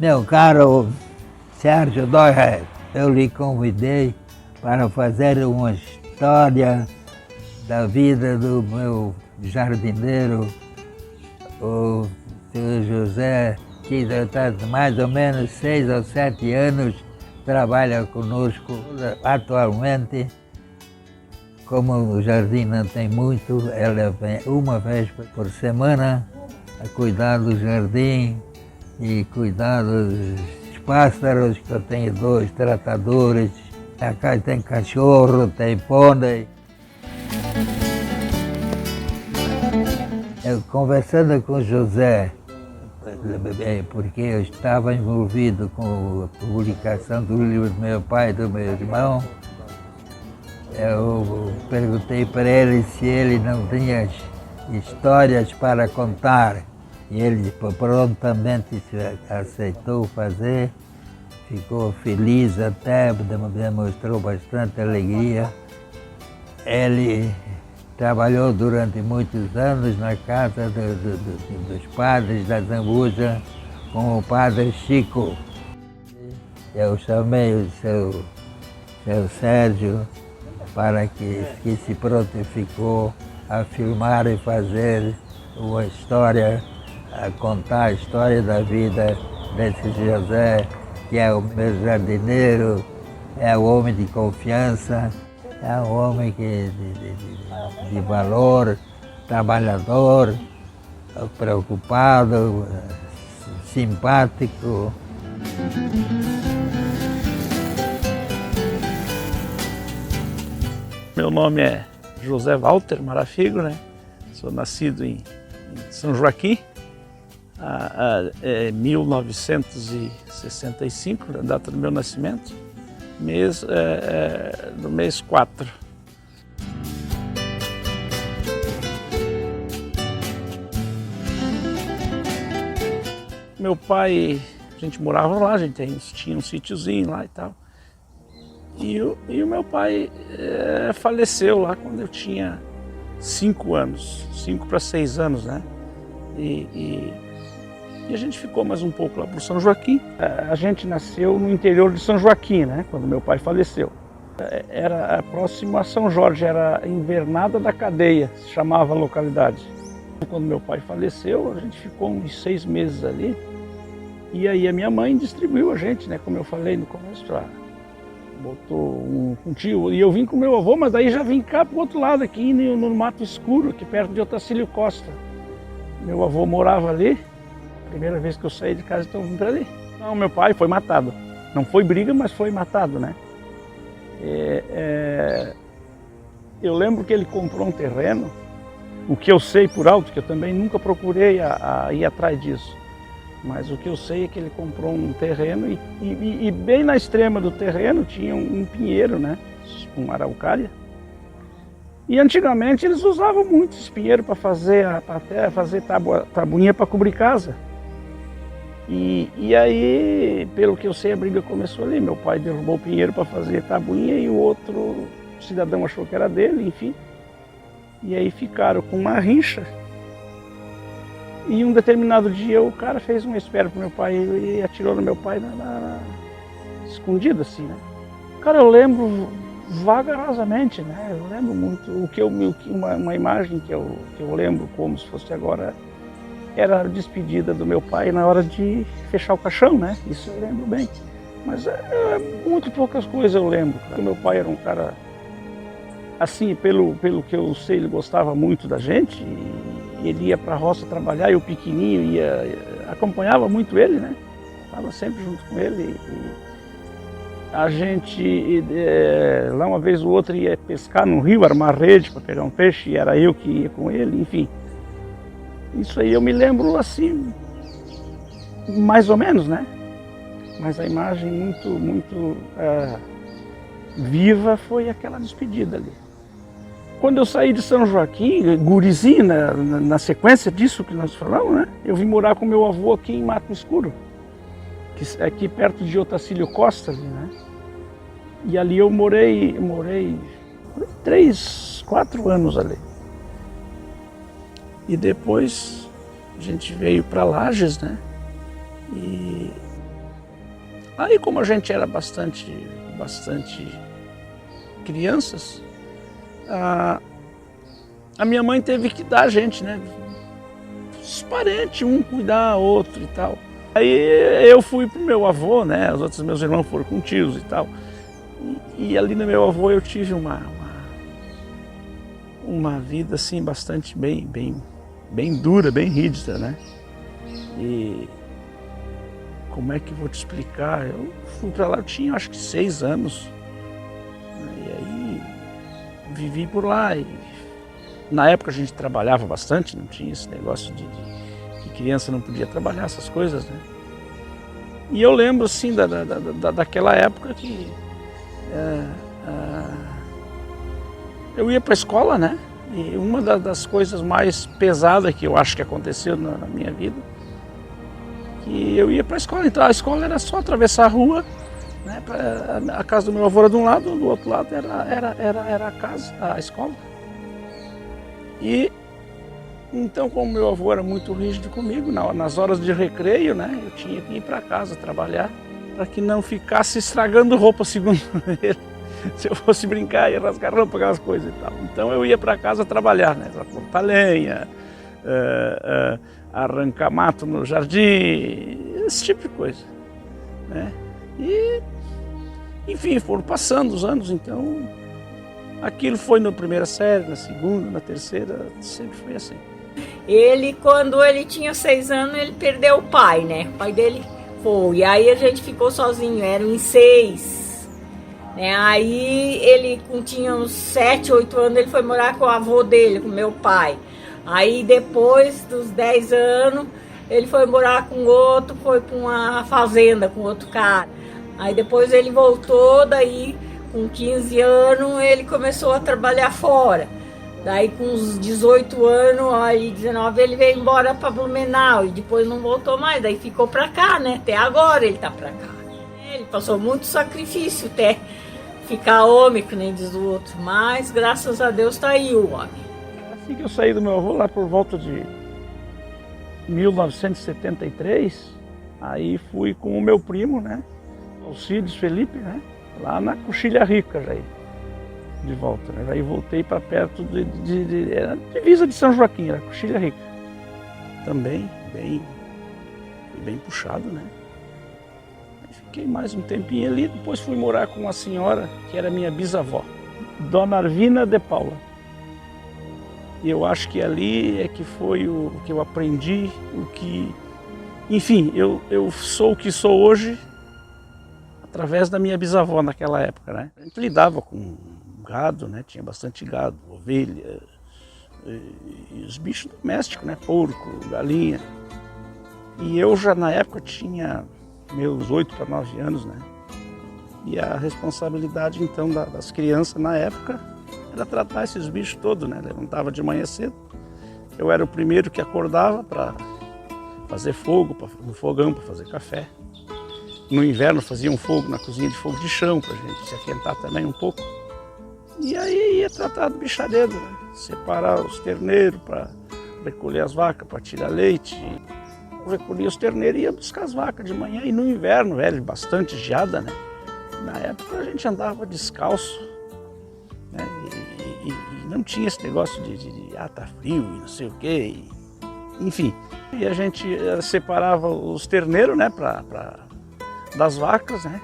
Meu caro Sérgio Doria, eu lhe convidei para fazer uma história da vida do meu jardineiro, o Sr. José, que está mais ou menos 6 ou 7 anos, trabalha conosco atualmente. Como o jardim não tem muito, ela vem uma vez por semana a cuidar do jardim e cuidar dos pássaros, que eu tenho 2 tratadores. Acá tem cachorro, tem pônei. Eu conversando com o José, porque eu estava envolvido com a publicação do livro do meu pai e do meu irmão, eu perguntei para ele se ele não tinha histórias para contar. E ele prontamente aceitou fazer, ficou feliz até, demonstrou bastante alegria. Ele trabalhou durante muitos anos na casa dos padres da Zambuja com o padre Chico. Eu chamei o seu Sérgio para que se prontificou a filmar e fazer uma história, a contar a história da vida desse José, que é o meu jardineiro, é um homem de confiança, é um homem de valor, trabalhador, preocupado, simpático. Meu nome é José Walter Marafigo, né? Sou nascido em São Joaquim, em 1965, a data do meu nascimento, no mês 4. Meu pai, a gente morava lá, a gente tinha um sítiozinho lá e tal. E o meu pai faleceu lá quando eu tinha 5 anos, 5 para 6 anos, né? E a gente ficou mais um pouco lá por São Joaquim. A gente nasceu no interior de São Joaquim, né? Quando meu pai faleceu. Era próximo a São Jorge, era Invernada da Cadeia, se chamava a localidade. Quando meu pai faleceu, a gente ficou uns 6 meses ali. E aí a minha mãe distribuiu a gente, né? Como eu falei no começo, botou um tio, e eu vim com meu avô, mas daí já vim cá pro outro lado, aqui no Mato Escuro, aqui perto de Otacílio Costa. Meu avô morava ali, primeira vez que eu saí de casa, então eu vim para ali. Não, meu pai foi matado. Não foi briga, mas foi matado, né? Eu lembro que ele comprou um terreno, o que eu sei por alto, que eu também nunca procurei a ir atrás disso. Mas o que eu sei é que ele comprou um terreno e bem na extrema do terreno tinha um pinheiro, né? Uma araucária. E antigamente eles usavam muito esse pinheiro para até fazer tabuinha para cobrir casa. E aí, pelo que eu sei, a briga começou ali. Meu pai derrubou o pinheiro para fazer tabuinha e o outro cidadão achou que era dele, enfim. E aí ficaram com uma rincha. E um determinado dia o cara fez um espero pro meu pai e atirou no meu pai escondido assim, né? Cara, eu lembro vagarosamente, né? Eu lembro muito, uma imagem que eu lembro como se fosse agora, era a despedida do meu pai na hora de fechar o caixão, né? Isso eu lembro bem. Mas muito poucas coisas eu lembro, cara. Meu pai era um cara, assim, pelo que eu sei, ele gostava muito da gente. Ele ia para a roça trabalhar e o pequenininho acompanhava muito ele, né? Estava sempre junto com ele. A gente, lá uma vez ou outra, ia pescar no rio, armar rede para pegar um peixe, e era eu que ia com ele, enfim. Isso aí eu me lembro assim, mais ou menos, né? Mas a imagem muito viva foi aquela despedida ali. Quando eu saí de São Joaquim, gurizinho, na sequência disso que nós falamos, né? Eu vim morar com meu avô aqui em Mato Escuro, aqui perto de Otacílio Costa, ali, né? E ali eu morei 3, 4 anos ali. E depois a gente veio para Lages, né? E Aí, como a gente era bastante crianças, a minha mãe teve que dar a gente, né? Os parentes, um cuidar, outro e tal. Aí eu fui pro meu avô, né? Os outros meus irmãos foram com tios e tal. E ali no meu avô eu tive uma vida assim bastante bem dura, bem rígida, né? E como é que eu vou te explicar? Eu fui para lá, eu tinha acho que 6 anos. E aí vivi por lá. E na época a gente trabalhava bastante, não tinha esse negócio de que criança não podia trabalhar, essas coisas, né? E eu lembro assim daquela época que eu ia para a escola, né? E uma das coisas mais pesadas que eu acho que aconteceu na minha vida, que eu ia para a escola. Então a escola era só atravessar a rua, né? A casa do meu avô era de um lado, do outro lado era a casa, a escola. E então, como meu avô era muito rígido comigo, nas horas de recreio, né? Eu tinha que ir para casa trabalhar para que não ficasse estragando roupa, segundo ele. Se eu fosse brincar, ia rasgar roupa, aquelas coisas e tal. Então eu ia para casa trabalhar, né? Cortar lenha, arrancar mato no jardim, esse tipo de coisa, né? E, enfim, foram passando os anos, então aquilo foi na primeira série, na segunda, na terceira, sempre foi assim. Ele, quando ele tinha 6 anos, ele perdeu o pai, né? O pai dele foi, e aí a gente ficou sozinho, eram em 6. Aí ele tinha uns 7, 8 anos, ele foi morar com o avô dele, com meu pai. Aí depois dos 10 anos, ele foi morar com outro, foi para uma fazenda com outro cara. Aí depois ele voltou, daí com 15 anos ele começou a trabalhar fora. Daí com uns 18 anos, aí 19, ele veio embora para Blumenau e depois não voltou mais, daí ficou para cá, né? Até agora ele tá para cá. Ele passou muito sacrifício até ficar homem, que nem diz o outro, mas graças a Deus tá aí o homem. Assim que eu saí do meu avô, lá por volta de 1973, aí fui com o meu primo, né, Alcides Felipe, né, lá na Coxilha Rica, já de volta, né, aí voltei para perto era divisa de São Joaquim, era Coxilha Rica, também bem puxado, né. Fiquei mais um tempinho ali, depois fui morar com uma senhora que era minha bisavó, Dona Arvina de Paula. E eu acho que ali é que foi o que eu aprendi, enfim, eu sou o que sou hoje através da minha bisavó naquela época, né? A gente lidava com gado, né? Tinha bastante gado, ovelha, e os bichos domésticos, né? Porco, galinha. E eu já na época tinha meus 8 para 9 anos, né? E a responsabilidade, então, das crianças na época era tratar esses bichos todos, né? Levantava de manhã cedo. Eu era o primeiro que acordava para fazer fogo, no fogão, para fazer café. No inverno fazia um fogo na cozinha de fogo de chão, para a gente se aquentar também um pouco. E aí ia tratar do bichadeiro, né? Separar os terneiros para recolher as vacas, para tirar leite. Eu recolhia os terneiros e ia buscar as vacas de manhã. E no inverno, velho, bastante geada, né? Na época a gente andava descalço, né? E não tinha esse negócio de tá frio e não sei o quê. Enfim, e a gente separava os terneiros, né, das vacas, né?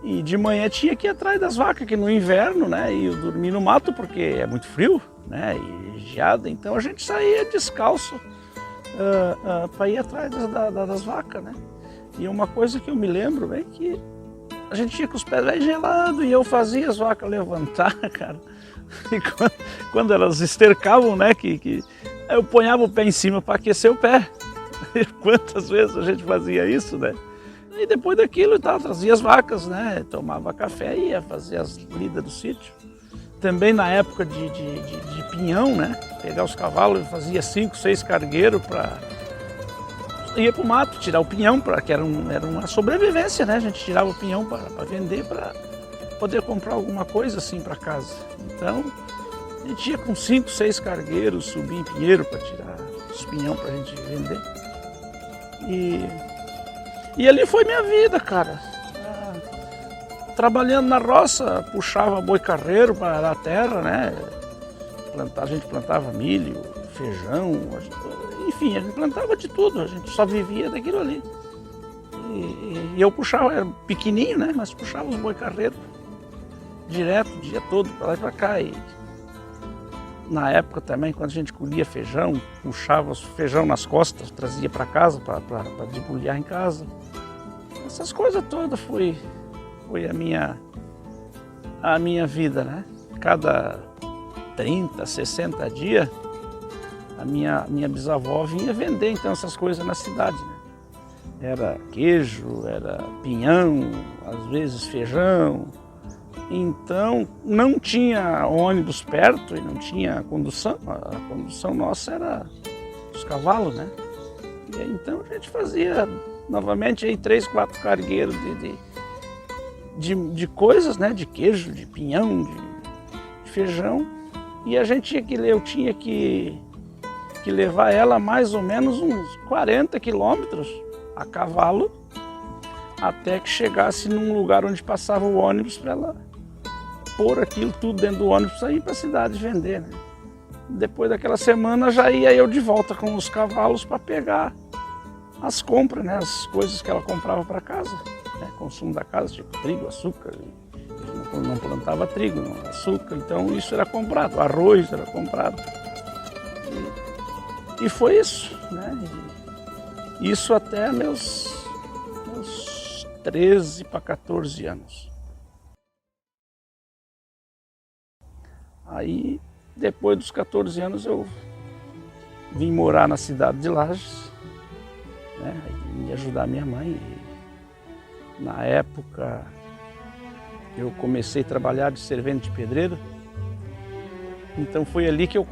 E de manhã tinha que ir atrás das vacas, que no inverno, né, ia dormir no mato porque é muito frio, né, e geada. Então a gente saía descalço para ir atrás das vacas, né? E uma coisa que eu me lembro bem que a gente tinha com os pés bem gelados e eu fazia as vacas levantar, cara. E quando elas estercavam, né, que eu ponhava o pé em cima para aquecer o pé. E quantas vezes a gente fazia isso, né? E depois daquilo, trazia as vacas, né? Tomava café e ia fazer as lidas do sítio. Também na época de pinhão, né? Pegar os cavalos e fazia 5, 6 cargueiros para... Ia para o mato tirar o pinhão, que era uma sobrevivência, né? A gente tirava o pinhão para vender, para poder comprar alguma coisa assim para casa. Então, a gente ia com 5, 6 cargueiros, subir em pinheiro para tirar os pinhão para a gente vender. E ali foi minha vida, cara. Trabalhando na roça, puxava boi carreiro para arar a terra, né? A gente plantava milho, feijão, enfim, a gente plantava de tudo, a gente só vivia daquilo ali. E eu puxava, era pequenininho, né? Mas puxava os boi carreiro direto, o dia todo, para lá e para cá. E na época também, quando a gente colhia feijão, puxava o feijão nas costas, trazia para casa, para debulhar em casa. Essas coisas todas foi a minha vida, né? Cada 30, 60 dias, a minha bisavó vinha vender então essas coisas na cidade, né? Era queijo, era pinhão, às vezes feijão. Então não tinha ônibus perto e não tinha condução. A condução nossa era os cavalos, né? E aí, então a gente fazia novamente aí 3, 4 cargueiros de coisas, né? De queijo, de pinhão, de feijão. E a gente eu tinha que levar ela mais ou menos uns 40 quilômetros a cavalo até que chegasse num lugar onde passava o ônibus para ela pôr aquilo tudo dentro do ônibus para ir para a cidade vender, né? Depois daquela semana já ia eu de volta com os cavalos para pegar as compras, né? As coisas que ela comprava para casa, né? Consumo da casa, tipo trigo, açúcar. Não plantava trigo, não, açúcar, então isso era comprado, arroz era comprado. E foi isso, né? Isso até meus 13 para 14 anos. Aí, depois dos 14 anos, eu vim morar na cidade de Lages, né? E ajudar minha mãe. E, na época, eu comecei a trabalhar de servente de pedreiro. Então foi ali que eu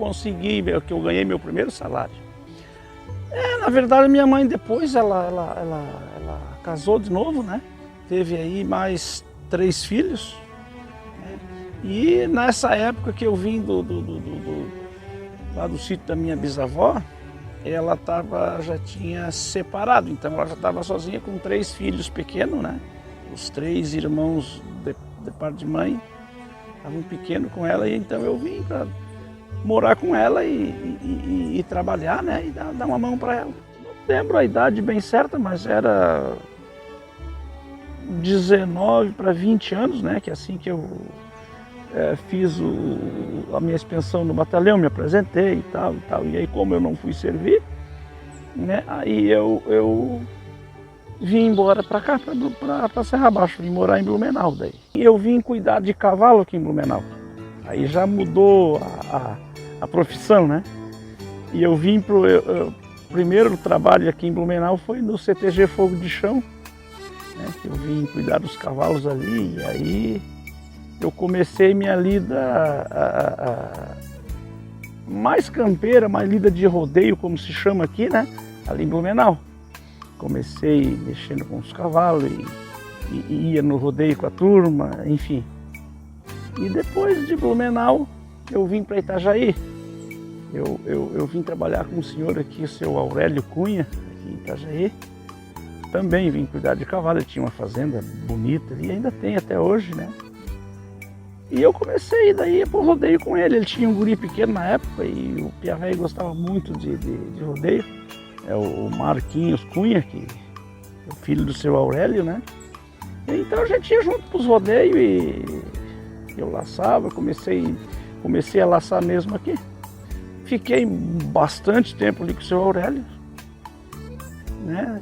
que eu ganhei meu primeiro salário. Na verdade, minha mãe depois, ela casou de novo, né? Teve aí mais 3 filhos. Né? E nessa época que eu vim lá do sítio da minha bisavó, ela já tinha separado, então ela já estava sozinha com 3 filhos pequenos, né? Os 3 irmãos de parte de mãe estavam pequenos com ela, e então eu vim para morar com ela e trabalhar, né? E dar uma mão para ela. Não lembro a idade bem certa, mas era 19 para 20 anos, né? Que é assim que eu fiz a minha expensão no batalhão, me apresentei e tal. E aí, como eu não fui servir, né? Aí eu vim embora para cá, para Serra Baixa, vim morar em Blumenau daí. E eu vim cuidar de cavalo aqui em Blumenau. Aí já mudou a profissão, né? E eu vim primeiro trabalho aqui em Blumenau foi no CTG Fogo de Chão, né? Eu vim cuidar dos cavalos ali, e aí eu comecei minha lida mais campeira, mais lida de rodeio, como se chama aqui, né? Ali em Blumenau. Comecei mexendo com os cavalos e ia no rodeio com a turma, enfim. E depois de Blumenau, eu vim para Itajaí. Eu vim trabalhar com um senhor aqui, o seu Aurélio Cunha, aqui em Itajaí. Também vim cuidar de cavalo, ele tinha uma fazenda bonita e ainda tem até hoje, né? E eu comecei daí pro rodeio com ele. Ele tinha um guri pequeno na época e o Pia Velho gostava muito de rodeio. É o Marquinhos Cunha, que é o filho do seu Aurélio, né? Então a gente ia junto pros rodeios e eu laçava, comecei a laçar mesmo aqui. Fiquei bastante tempo ali com o seu Aurélio, né?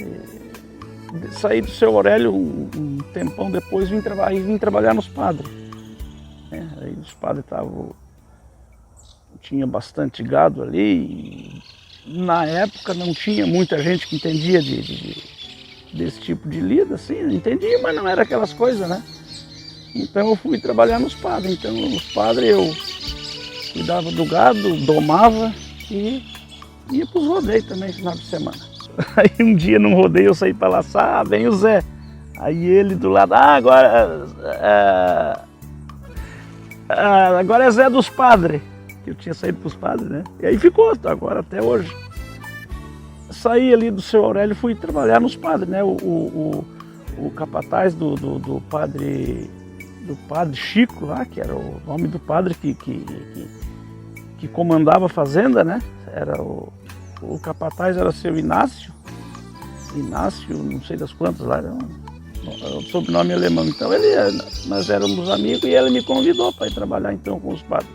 Saí do seu Aurélio um tempão depois, vim trabalhar nos padres. Né? Aí os padres tinha bastante gado ali. E na época não tinha muita gente que entendia desse tipo de lida, assim, entendia, mas não era aquelas coisas, né? Então eu fui trabalhar nos padres. Então nos padres eu cuidava do gado, domava e ia para os rodeios também no final de semana. Aí um dia num rodeio eu saí para laçar, vem o Zé. Aí ele do lado, agora é Zé dos Padres. Que eu tinha saído para os padres, né? E aí ficou agora até hoje. saí ali do Seu Aurélio e fui trabalhar nos padres, né? O capataz do padre Chico lá, que era o nome do padre que comandava a fazenda, né? Era o capataz era seu Inácio, não sei das quantas lá, era um sobrenome alemão. Então nós éramos amigos e ele me convidou para ir trabalhar então com os padres,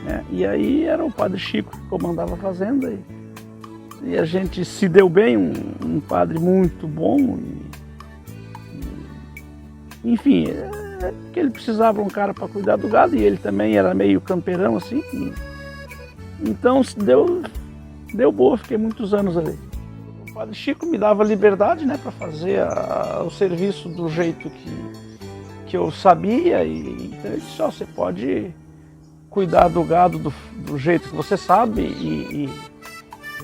né? E aí era o padre Chico que comandava a fazenda e a gente se deu bem, um padre muito bom. Enfim, que ele precisava de um cara para cuidar do gado e ele também era meio camperão assim. Então deu boa, fiquei muitos anos ali. O padre Chico me dava liberdade, né, para fazer o serviço do jeito que eu sabia, e então ele disse: você pode cuidar do gado do jeito que você sabe, e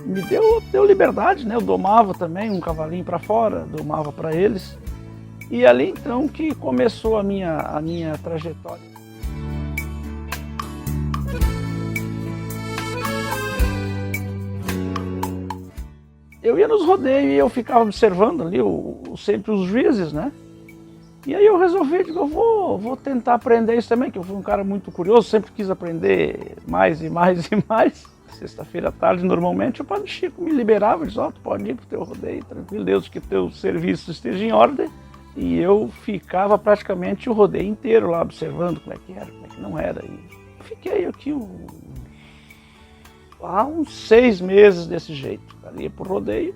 me deu liberdade, né? Eu domava também um cavalinho para fora, domava para eles. E ali então que começou a minha trajetória. Eu ia nos rodeios e eu ficava observando ali sempre os juízes, né? E aí eu resolvi, eu vou tentar aprender isso também, que eu fui um cara muito curioso, sempre quis aprender mais e mais e mais. Sexta-feira à tarde, normalmente, o padre Chico me liberava, dizia: tu pode ir pro teu rodeio, tranquilo, Deus que teu serviço esteja em ordem. E eu ficava praticamente o rodeio inteiro lá observando como é que era, como é que não era. E fiquei aqui uns 6 meses desse jeito. Ia pro rodeio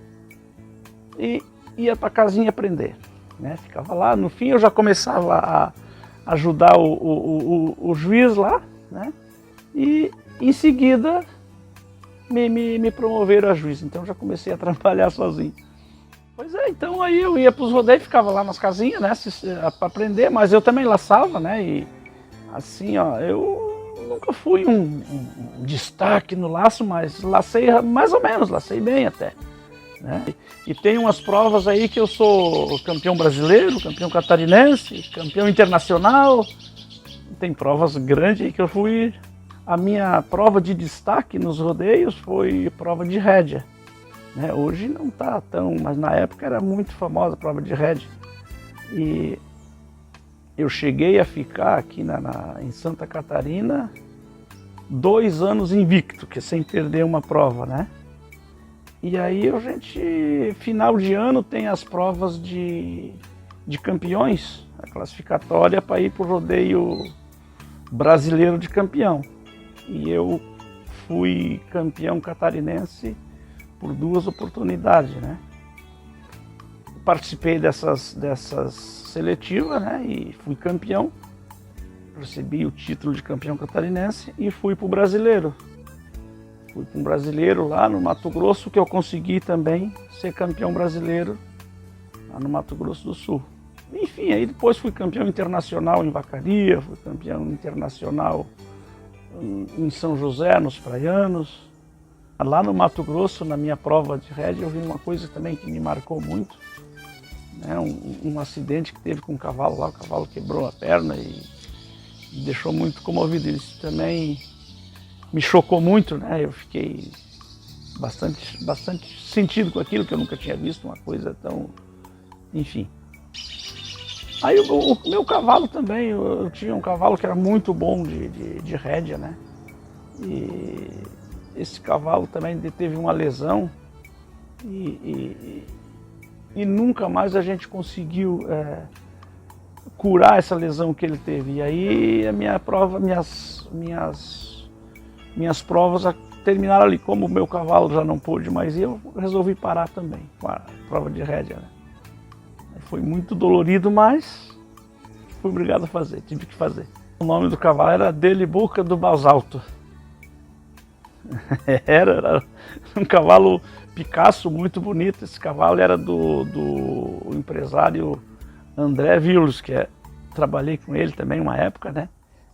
e ia pra casinha aprender, né? Ficava lá, no fim eu já começava a ajudar o juiz lá, né? E em seguida me promoveram a juiz, então já comecei a trabalhar sozinho. Pois é, então aí eu ia para os rodeios, ficava lá nas casinhas, né, para aprender, mas eu também laçava, né, e assim, ó, eu nunca fui um destaque no laço, mas lacei mais ou menos, lacei bem até, né. E tem umas provas aí que eu sou campeão brasileiro, campeão catarinense, campeão internacional, tem provas grandes aí que eu fui. A minha prova de destaque nos rodeios foi prova de rédea. Hoje não está tão, mas na época era muito famosa a prova de rédea. E eu cheguei a ficar aqui em Santa Catarina 2 anos invicto, que sem perder uma prova, né? E aí final de ano tem as provas de campeões, a classificatória para ir para o rodeio brasileiro de campeão. E eu fui campeão catarinense por 2 oportunidades, né? Participei dessas seletivas, né? E fui campeão, recebi o título de campeão catarinense e fui para o brasileiro. Fui para um brasileiro lá no Mato Grosso, que eu consegui também ser campeão brasileiro lá no Mato Grosso do Sul. Enfim, aí depois fui campeão internacional em Vacaria, fui campeão internacional em São José, nos Praianos. Lá no Mato Grosso, na minha prova de rédea, eu vi uma coisa também que me marcou muito, né? Um acidente que teve com um cavalo lá, o cavalo quebrou a perna e me deixou muito comovido. Isso também me chocou muito, né? Eu fiquei bastante sentido com aquilo, que eu nunca tinha visto uma coisa tão... Enfim. Aí o meu cavalo também, eu tinha um cavalo que era muito bom de rédea, né? E esse cavalo também teve uma lesão e nunca mais a gente conseguiu curar essa lesão que ele teve. E aí a minha prova, minhas provas terminaram ali. Como o meu cavalo já não pôde mais ir, eu resolvi parar também com a prova de rédea, né? Foi muito dolorido, mas fui obrigado a fazer, tive que fazer. O nome do cavalo era Delibuca do Basalto. Era um cavalo Picasso muito bonito. Esse cavalo era do empresário André Vilos, trabalhei com ele também uma época, né?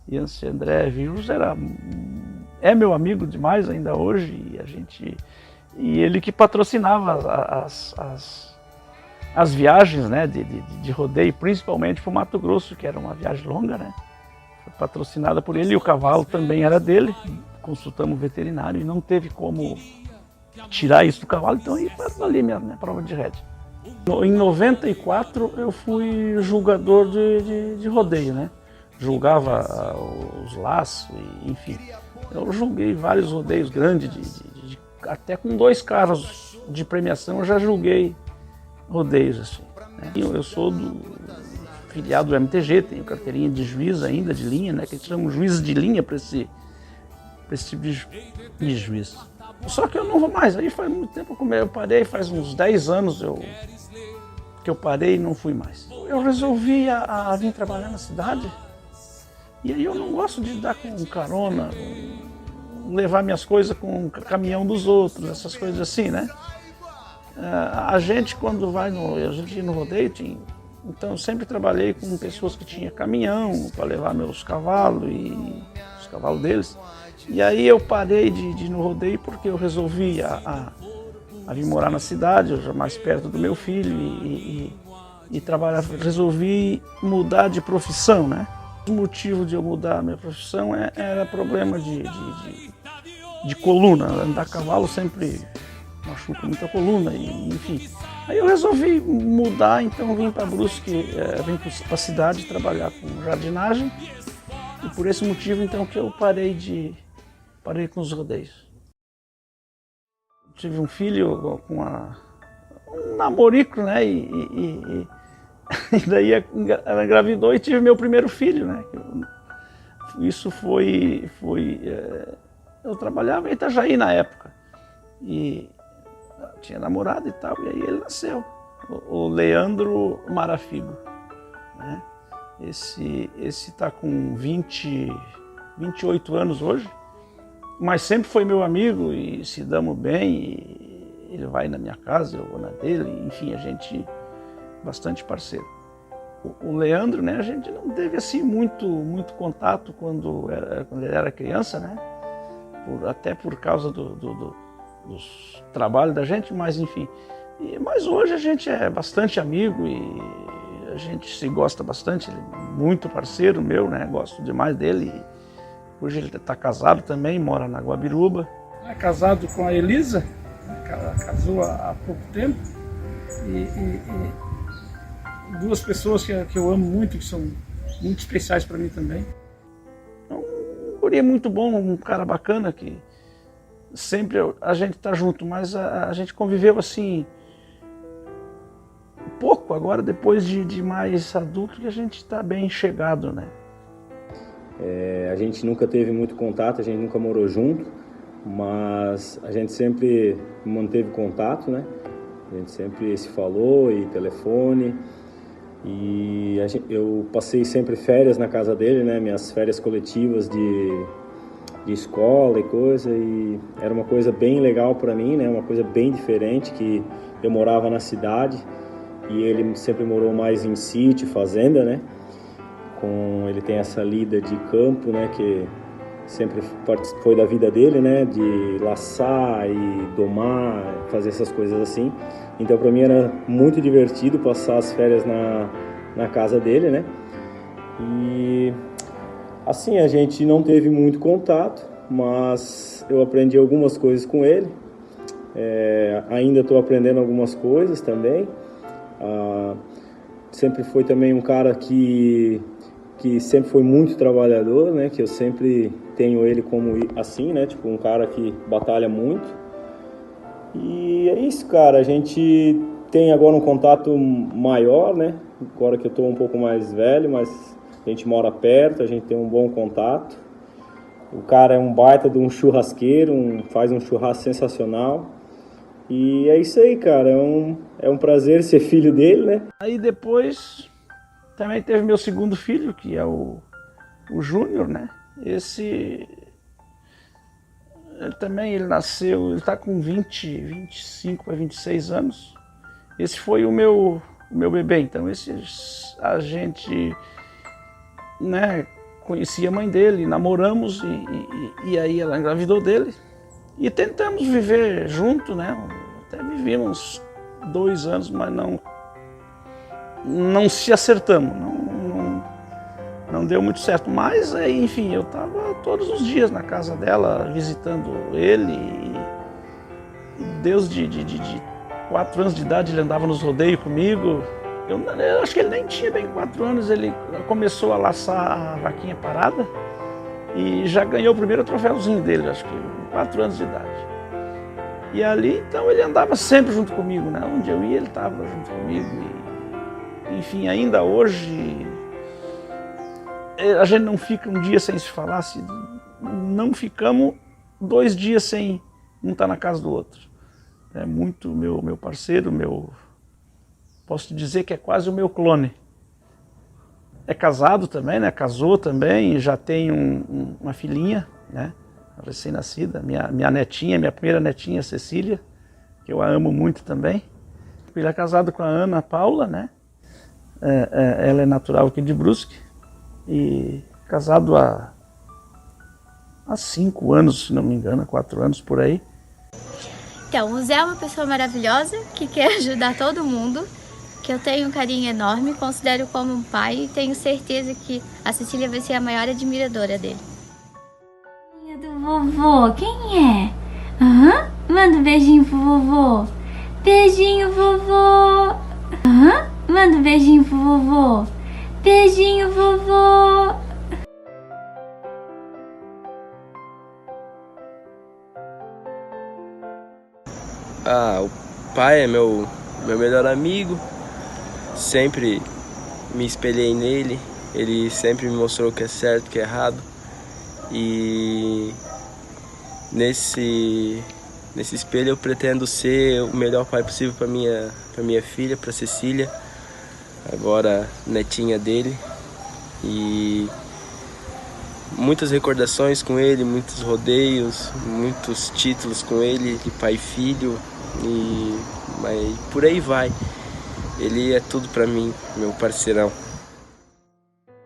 E esse André Vilos é meu amigo demais ainda hoje, e ele que patrocinava as viagens, né, de rodeio, principalmente para o Mato Grosso, que era uma viagem longa, né? Foi patrocinada por ele, e o cavalo também era dele. Consultamos o veterinário e não teve como tirar isso do cavalo, então aí foi ali minha prova de rédea. Em 94 eu fui julgador de rodeio, né? Julgava os laços, enfim. Eu julguei vários rodeios grandes, até com 2 carros de premiação eu já julguei rodeios assim, né? Eu sou filiado do MTG, tenho carteirinha de juiz ainda, de linha, né? Que a gente chama juiz de linha para esse tipo de juiz. Só que eu não vou mais, aí faz muito tempo que eu parei, faz uns 10 anos que eu parei e não fui mais. Eu resolvi vir trabalhar na cidade, e aí eu não gosto de dar com carona, levar minhas coisas com o caminhão dos outros, essas coisas assim, né? A gente quando a gente ia no rodeio, então eu sempre trabalhei com pessoas que tinham caminhão para levar meus cavalos e os cavalos deles. E aí eu parei de ir no rodeio porque eu resolvi vir morar na cidade, já mais perto do meu filho e trabalhar. Resolvi mudar de profissão, né? O motivo de eu mudar a minha profissão era problema de coluna. Andar a cavalo sempre machuca muita coluna, enfim. Aí eu resolvi mudar, então vim para Brusque, vim para a cidade trabalhar com jardinagem. E por esse motivo então que eu parei com os rodeios. Tive um filho com um namorico, né? E daí ela engravidou e tive meu primeiro filho, né? Isso foi eu trabalhava em Itajaí na época e tinha namorado e tal, e aí ele nasceu, o Leandro Marafigo, né? Esse está com 28 anos hoje, mas sempre foi meu amigo e se damos bem, e ele vai na minha casa, eu vou na dele, enfim, a gente bastante parceiro. O Leandro, né, a gente não teve assim muito contato quando ele era criança, né? Até por causa dos trabalhos da gente, mas enfim. Mas hoje a gente é bastante amigo e a gente se gosta bastante, ele é muito parceiro meu, né? Gosto demais dele. Hoje ele está casado também, mora na Guabiruba. É casado com a Elisa, casou há pouco tempo. E 2 pessoas que eu amo muito, que são muito especiais para mim também. Um guri muito bom, um cara bacana, que sempre a gente está junto, mas a gente conviveu assim pouco agora, depois de mais adulto, que a gente está bem chegado, né? A gente nunca teve muito contato, a gente nunca morou junto, mas a gente sempre manteve contato, né? A gente sempre se falou e telefone, e eu passei sempre férias na casa dele, né? Minhas férias coletivas de escola e coisa, e era uma coisa bem legal para mim, né? Uma coisa bem diferente, que eu morava na cidade e ele sempre morou mais em sítio, fazenda, né? Ele tem essa lida de campo, né? Que sempre foi da vida dele, né? De laçar e domar, fazer essas coisas assim. Então para mim era muito divertido passar as férias na casa dele, né? E assim, a gente não teve muito contato, mas eu aprendi algumas coisas com ele. Ainda estou aprendendo algumas coisas também. Sempre foi também um cara que sempre foi muito trabalhador, né? Que eu sempre tenho ele como assim, né? Tipo, um cara que batalha muito. E é isso, cara. A gente tem agora um contato maior, né? Agora que eu estou um pouco mais velho, mas a gente mora perto, a gente tem um bom contato. O cara é um baita de um churrasqueiro, faz um churrasco sensacional. E é isso aí, cara. É um prazer ser filho dele, né? Aí depois também teve meu segundo filho, que é o Júnior, né? Ele nasceu, ele está com 25 para 26 anos. Esse foi o meu bebê, então a gente, né, conhecia a mãe dele, namoramos e aí ela engravidou dele e tentamos viver junto, né? Até vivemos 2 anos, mas não se acertamos, não deu muito certo. Mas, enfim, eu estava todos os dias na casa dela, visitando ele. E desde de 4 anos de idade ele andava nos rodeios comigo. Eu acho que ele nem tinha bem 4 anos, ele começou a laçar a vaquinha parada e já ganhou o primeiro troféuzinho dele, acho que com 4 anos de idade. E ali, então, ele andava sempre junto comigo, né? Onde eu ia, ele estava junto comigo. E, enfim, ainda hoje, a gente não fica um dia sem se falar, não ficamos 2 dias sem um estar na casa do outro. É muito meu parceiro, posso dizer que é quase o meu clone. É casado também, né? Casou também, já tem uma filhinha, né? Recém-nascida, minha netinha, minha primeira netinha, Cecília, que eu a amo muito também. Ele é casado com a Ana Paula, né? Ela é natural aqui de Brusque e casado há 5 anos, se não me engano, 4 anos por aí. Então, o Zé é uma pessoa maravilhosa que quer ajudar todo mundo, que eu tenho um carinho enorme, considero como um pai e tenho certeza que a Cecília vai ser a maior admiradora dele. Do vovô, quem é? Aham, manda um beijinho pro vovô. Beijinho, vovô. Aham, manda um beijinho pro vovô. Beijinho, vovô. O pai é meu melhor amigo, sempre me espelhei nele, ele sempre me mostrou o que é certo, o que é errado. E nesse espelho eu pretendo ser o melhor pai possível para minha filha, para Cecília, agora netinha dele. E muitas recordações com ele, muitos rodeios, muitos títulos com ele, de pai e filho, mas por aí vai. Ele é tudo para mim, meu parceirão.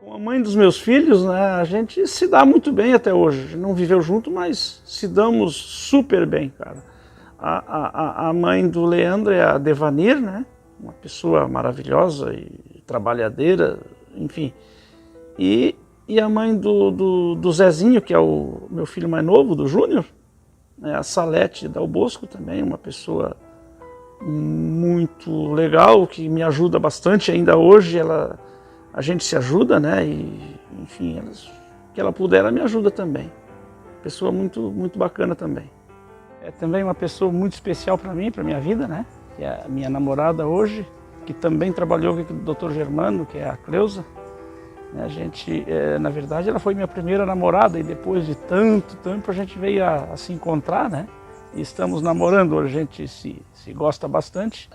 Com a mãe dos meus filhos, né, a gente se dá muito bem até hoje. A gente não viveu junto, mas se damos super bem, cara. A mãe do Leandro é a Devanir, né? Uma pessoa maravilhosa e trabalhadeira, enfim. E a mãe do Zezinho, que é o meu filho mais novo, do Júnior, é a Salete Dal Bosco também, uma pessoa muito legal, que me ajuda bastante ainda hoje. A gente se ajuda, né? E, enfim, que ela puder, ela me ajuda também. Pessoa muito, muito bacana também. É também uma pessoa muito especial para mim, para minha vida, né? Que é a minha namorada hoje, que também trabalhou com o Dr. Germano, que é a Cleusa. A gente, na verdade, ela foi minha primeira namorada e depois de tanto tempo a gente veio a se encontrar, né? E estamos namorando, hoje a gente se gosta bastante.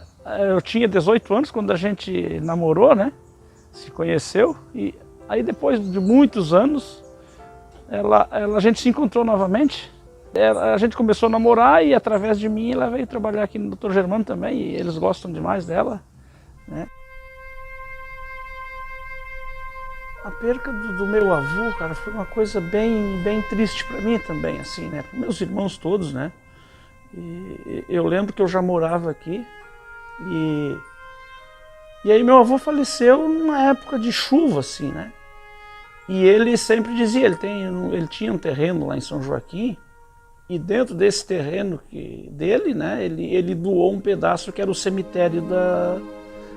Eu tinha 18 anos quando a gente namorou, né? Se conheceu e aí depois de muitos anos a gente se encontrou novamente. A gente começou a namorar e através de mim ela veio trabalhar aqui no Dr. Germano também e eles gostam demais dela, né? A perca do meu avô, cara, foi uma coisa bem triste para mim também, assim, né? Para meus irmãos todos, né? E eu lembro que eu já morava aqui e aí meu avô faleceu numa época de chuva, assim, né? E ele sempre dizia, ele tinha um terreno lá em São Joaquim e dentro desse terreno dele, né? Ele doou um pedaço que era o cemitério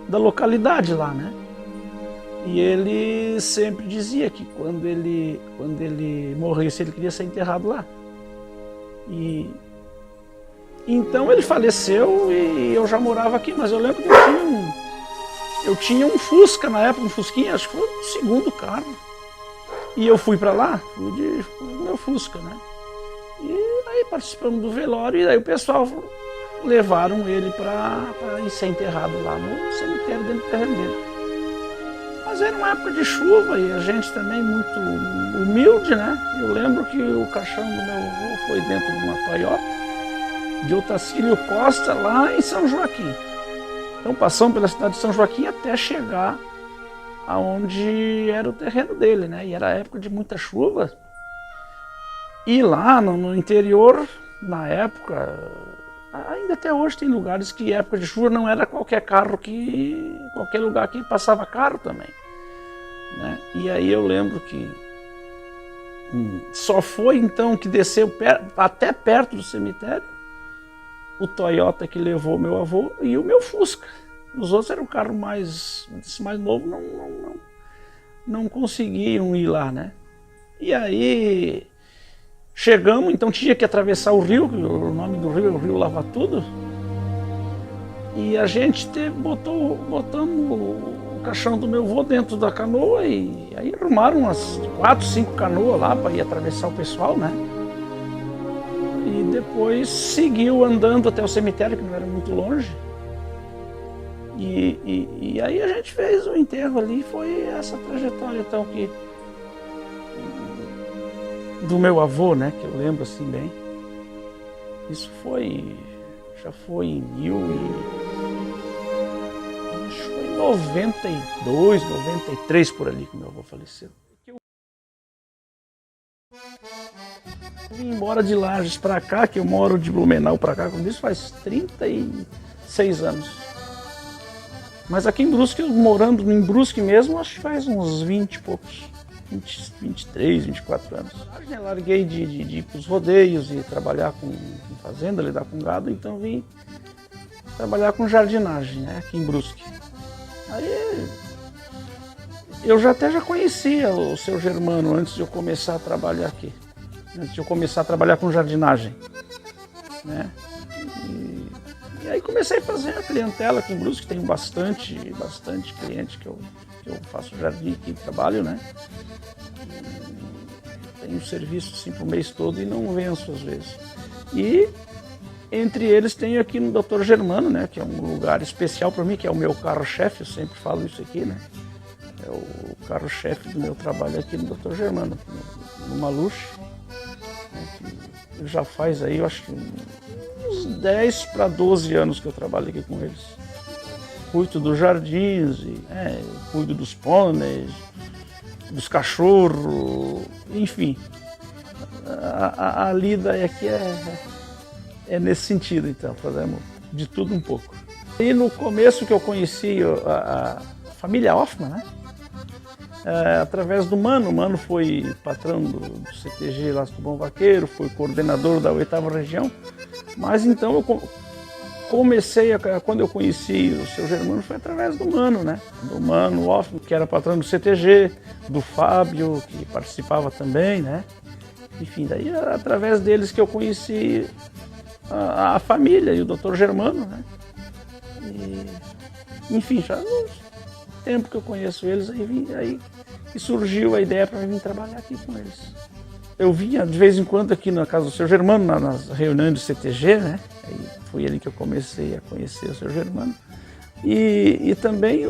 da localidade lá, né? E ele sempre dizia que quando ele morresse, ele queria ser enterrado lá. E então ele faleceu e eu já morava aqui, mas eu lembro que eu tinha um Fusca na época, um Fusquinha, acho que foi o segundo carro. E eu fui para lá, fui do meu Fusca, né? E aí participamos do velório e aí o pessoal levaram ele para ir ser enterrado lá no cemitério dentro do terreno dele. Mas era uma época de chuva e a gente também muito humilde, né? Eu lembro que o caixão do meu avô foi dentro de uma Toyota de Otacílio Costa, lá em São Joaquim. Então passamos pela cidade de São Joaquim até chegar aonde era o terreno dele, né? E era época de muita chuva. E lá no interior, na época, ainda até hoje tem lugares que época de chuva não era qualquer qualquer lugar que passava carro também, né? E aí eu lembro que só foi então que desceu até perto do cemitério o Toyota que levou meu avô e o meu Fusca. Os outros eram o carro mais novo, não conseguiam ir lá, né? E aí chegamos, então tinha que atravessar o rio, o nome do rio é o Rio Lava Tudo. E a gente botamos o caixão do meu avô dentro da canoa e aí arrumaram umas 4, 5 canoas lá para ir atravessar o pessoal, né? E depois seguiu andando até o cemitério, que não era muito longe. E aí a gente fez o enterro ali, foi essa trajetória então que do meu avô, né, que eu lembro assim bem. Isso já foi em acho que foi em 92, 93 por ali que meu avô faleceu. Eu vim embora de Lages para cá, que eu moro de Blumenau para cá, como disse, faz 36 anos. Mas aqui em Brusque, morando em Brusque mesmo, acho que faz uns 20 e poucos. 23, 24 anos. Eu larguei de ir para os rodeios e trabalhar com fazenda, lidar com gado, então vim trabalhar com jardinagem, né, aqui em Brusque. Aí eu já conhecia o seu Germano antes de eu começar a trabalhar aqui, antes de eu começar a trabalhar com jardinagem, né? E aí comecei a fazer a clientela aqui em Brusque, tenho bastante cliente que eu faço jardim aqui, trabalho, né? Tenho serviço assim pro mês todo e não venço às vezes. E entre eles tenho aqui no Dr. Germano, né? Que é um lugar especial para mim, que é o meu carro-chefe, eu sempre falo isso aqui, né? É o carro-chefe do meu trabalho aqui no Dr. Germano, no Maluche, né? Que já faz aí, eu acho que uns 10 para 12 anos que eu trabalho aqui com eles. Cuido dos jardins, cuido dos pôneis, dos cachorros, enfim. A lida aqui é nesse sentido, então, fazemos de tudo um pouco. E no começo que eu conheci a família Hoffmann, né? Através do Mano. O Mano foi patrão do CTG Laço do Bom Vaqueiro, foi coordenador da 8ª região, mas então eu quando eu conheci o seu Germano foi através do Mano, né? Do Mano Hoffmann, que era patrão do CTG, do Fábio, que participava também, né? Enfim, daí através deles que eu conheci a família e o Dr. Germano, né? E, enfim, já no tempo que eu conheço eles, aí que surgiu a ideia para vir trabalhar aqui com eles. Eu vinha de vez em quando aqui na casa do seu Germano, nas reuniões do CTG, né? Aí foi ali que eu comecei a conhecer o seu Germano. E também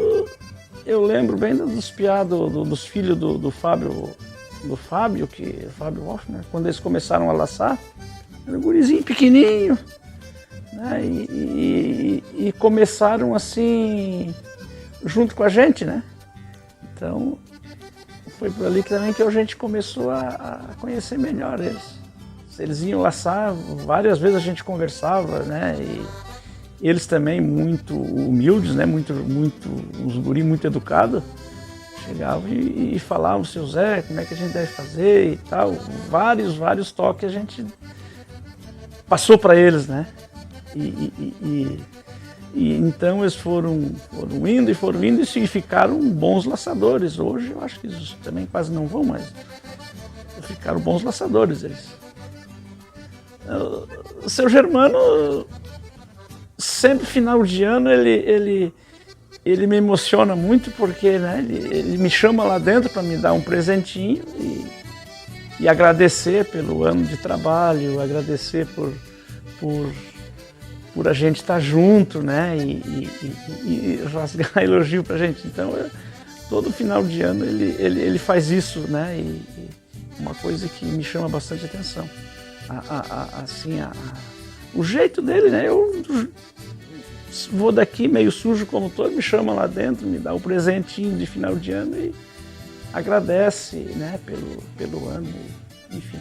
eu lembro bem dos piados dos filhos do Fábio, que Fábio Hoffmann, né? Quando eles começaram a laçar, era um gurizinho pequenininho, né? E começaram assim, junto com a gente, né? Então, foi por ali também que a gente começou a conhecer melhor eles. Eles iam laçar, várias vezes a gente conversava, né? E eles também muito humildes, né? Uns guri muito educados. Chegavam e falavam, seu Zé, como é que a gente deve fazer e tal. Vários toques a gente passou para eles, né? E então eles foram indo e ficaram bons laçadores. Hoje eu acho que eles também quase não vão, mas ficaram bons laçadores eles. O seu Germano, sempre final de ano, ele me emociona muito porque, né, ele me chama lá dentro para me dar um presentinho e agradecer pelo ano de trabalho, agradecer por a gente estar junto, né, e rasgar elogio pra gente. Então, todo final de ano ele faz isso, né, e uma coisa que me chama bastante atenção. O jeito dele, né, eu vou daqui meio sujo como todo, me chama lá dentro, me dá o presentinho de final de ano e agradece, né, pelo ano, enfim.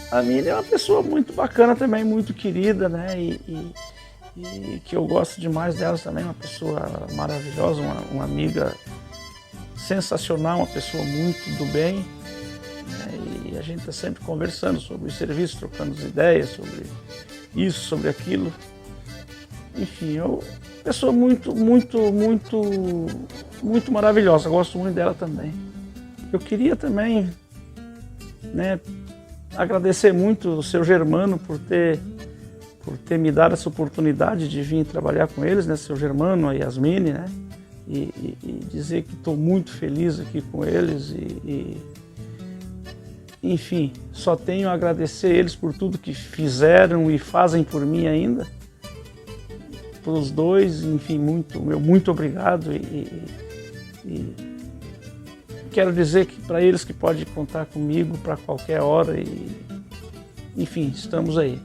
A Miriam é uma pessoa muito bacana também, muito querida, né, e que eu gosto demais dela também, uma pessoa maravilhosa, uma amiga sensacional, uma pessoa muito do bem, né, e a gente está sempre conversando sobre os serviços, trocando as ideias sobre isso, sobre aquilo. Enfim, eu pessoa muito, muito, muito, muito maravilhosa. Gosto muito dela também. Eu queria também, né, agradecer muito o seu Germano por ter me dado essa oportunidade de vir trabalhar com eles, né, seu Germano, a Yasmine, né, e dizer que estou muito feliz aqui com eles enfim, só tenho a agradecer eles por tudo que fizeram e fazem por mim ainda, pelos dois, enfim, muito obrigado e quero dizer que para eles que pode contar comigo para qualquer hora enfim, estamos aí.